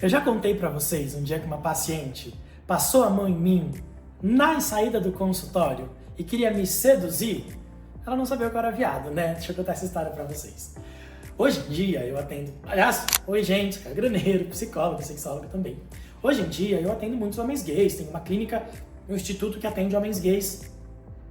Eu já contei pra vocês um dia que uma paciente passou a mão em mim na saída do consultório e queria me seduzir. Ela não sabia que eu era viado, né? Deixa eu contar essa história pra vocês. Hoje em dia eu atendo... Aliás, oi gente, cagraneiro, psicólogo, sexólogo também. Hoje em dia eu atendo muitos homens gays, tenho uma clínica, um instituto que atende homens gays.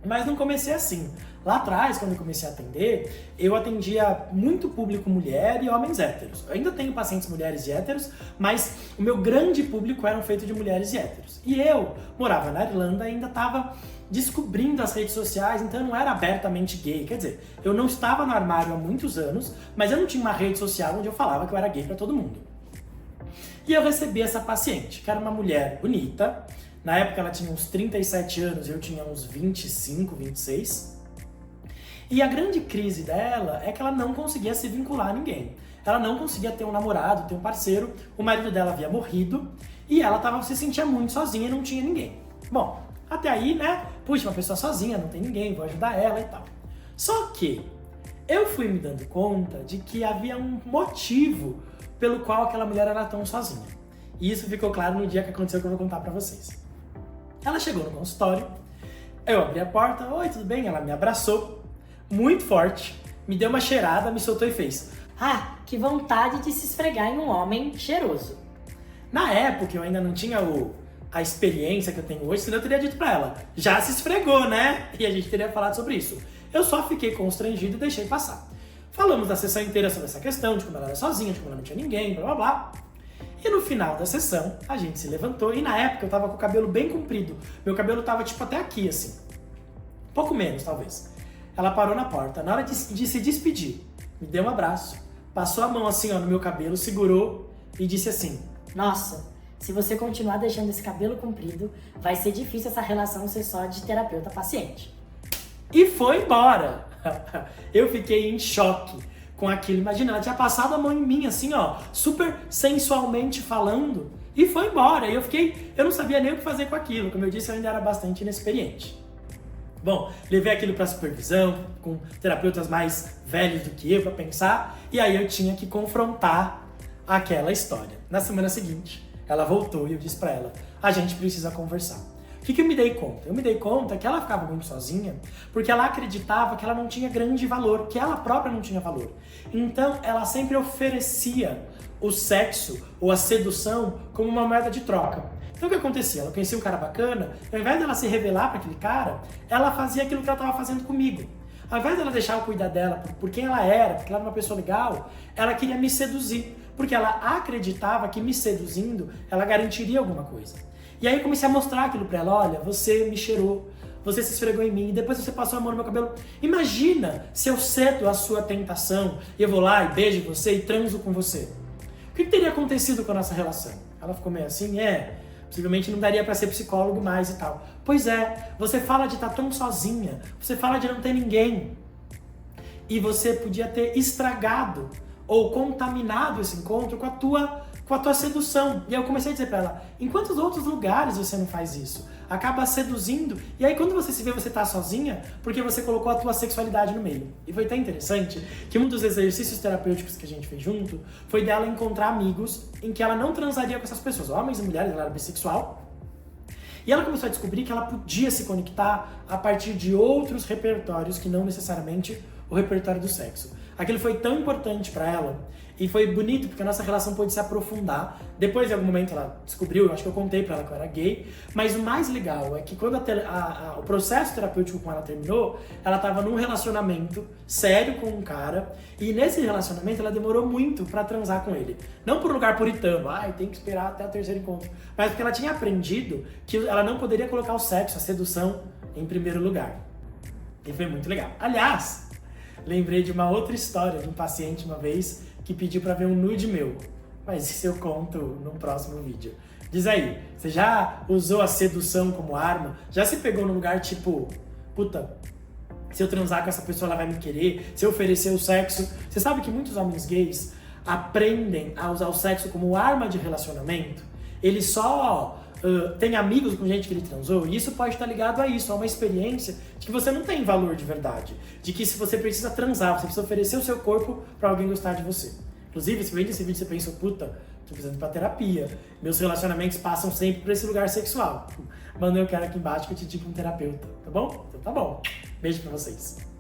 Mas não comecei assim. Lá atrás, quando eu comecei a atender, eu atendia muito público mulher e homens héteros. Eu ainda tenho pacientes mulheres e héteros, mas o meu grande público era feito de mulheres e héteros. E eu morava na Irlanda e ainda estava descobrindo as redes sociais, então eu não era abertamente gay. Quer dizer, eu não estava no armário há muitos anos, mas eu não tinha uma rede social onde eu falava que eu era gay para todo mundo. E eu recebi essa paciente, que era uma mulher bonita. Na época ela tinha uns 37 anos, eu tinha uns 25, 26. E a grande crise dela é que ela não conseguia se vincular a ninguém. Ela não conseguia ter um namorado, ter um parceiro. O marido dela havia morrido e ela se sentia muito sozinha e não tinha ninguém. Bom, até aí, né? Puxa, uma pessoa sozinha, não tem ninguém, vou ajudar ela e tal. Só que eu fui me dando conta de que havia um motivo pelo qual aquela mulher era tão sozinha. E isso ficou claro no dia que aconteceu, que eu vou contar pra vocês. Ela chegou no consultório, eu abri a porta, oi, tudo bem? Ela me abraçou, muito forte, me deu uma cheirada, me soltou e fez: ah, que vontade de se esfregar em um homem cheiroso. Na época eu ainda não tinha a experiência que eu tenho hoje, senão eu teria dito pra ela: já se esfregou, né? E a gente teria falado sobre isso. Eu só fiquei constrangido e deixei passar. Falamos da sessão inteira sobre essa questão, de como ela era sozinha, de como ela não tinha ninguém, blá blá blá. E no final da sessão, a gente se levantou e na época eu tava com o cabelo bem comprido. Meu cabelo tava tipo até aqui, assim. Pouco menos, talvez. Ela parou na porta. Na hora de se despedir, me deu um abraço, passou a mão assim ó, no meu cabelo, segurou e disse assim: nossa, se você continuar deixando esse cabelo comprido, vai ser difícil essa relação ser só de terapeuta-paciente. E foi embora. Eu fiquei em choque com aquilo. Imagina, ela tinha passado a mão em mim assim, ó, super sensualmente falando, e foi embora. E eu não sabia nem o que fazer com aquilo. Como eu disse, eu ainda era bastante inexperiente. Bom, levei aquilo para supervisão, com terapeutas mais velhos do que eu para pensar, e aí eu tinha que confrontar aquela história. Na semana seguinte, ela voltou e eu disse para ela: a gente precisa conversar. O que eu me dei conta? Eu me dei conta que ela ficava muito sozinha porque ela acreditava que ela não tinha grande valor, que ela própria não tinha valor. Então, ela sempre oferecia o sexo ou a sedução como uma moeda de troca. Então, o que acontecia? Ela conhecia um cara bacana, ao invés dela se revelar para aquele cara, ela fazia aquilo que ela estava fazendo comigo. Ao invés dela deixar eu cuidar dela por quem ela era, porque ela era uma pessoa legal, ela queria me seduzir, porque ela acreditava que me seduzindo, ela garantiria alguma coisa. E aí eu comecei a mostrar aquilo pra ela: olha, você me cheirou, você se esfregou em mim, e depois você passou a mão no meu cabelo. Imagina se eu cedo a sua tentação e eu vou lá e beijo você e transo com você. O que teria acontecido com a nossa relação? Ela ficou meio assim, possivelmente não daria pra ser psicólogo mais e tal. Pois é, você fala de estar tão sozinha, você fala de não ter ninguém. E você podia ter estragado ou contaminado esse encontro com a tua sedução. E aí eu comecei a dizer pra ela: em quantos outros lugares você não faz isso? Acaba seduzindo, e aí quando você se vê, você tá sozinha porque você colocou a tua sexualidade no meio. E foi tão interessante que um dos exercícios terapêuticos que a gente fez junto foi dela encontrar amigos em que ela não transaria com essas pessoas, homens e mulheres, ela era bissexual. E ela começou a descobrir que ela podia se conectar a partir de outros repertórios que não necessariamente o repertório do sexo. Aquilo foi tão importante pra ela e foi bonito porque a nossa relação pôde se aprofundar. Depois, em algum momento, ela descobriu, eu acho que eu contei pra ela que eu era gay, mas o mais legal é que quando o processo terapêutico com ela terminou, ela tava num relacionamento sério com um cara, e nesse relacionamento ela demorou muito pra transar com ele. Não por um lugar puritano, tem que esperar até o terceiro encontro, mas porque ela tinha aprendido que ela não poderia colocar o sexo, a sedução, em primeiro lugar. E foi muito legal. Aliás, lembrei de uma outra história de um paciente uma vez que pediu pra ver um nude meu. Mas isso eu conto num próximo vídeo. Diz aí, você já usou a sedução como arma? Já se pegou num lugar tipo, puta, se eu transar com essa pessoa ela vai me querer? Se eu oferecer o sexo? Você sabe que muitos homens gays aprendem a usar o sexo como arma de relacionamento? Eles só tem amigos com gente que ele transou, e isso pode estar ligado a isso, a uma experiência de que você não tem valor de verdade, de que se você precisa transar, você precisa oferecer o seu corpo para alguém gostar de você. Inclusive, se vendo esse vídeo você pensa: puta, tô precisando ir pra terapia. Meus relacionamentos passam sempre por esse lugar sexual. Manda eu quero aqui embaixo que eu te digo um terapeuta, tá bom? Então tá bom. Beijo pra vocês.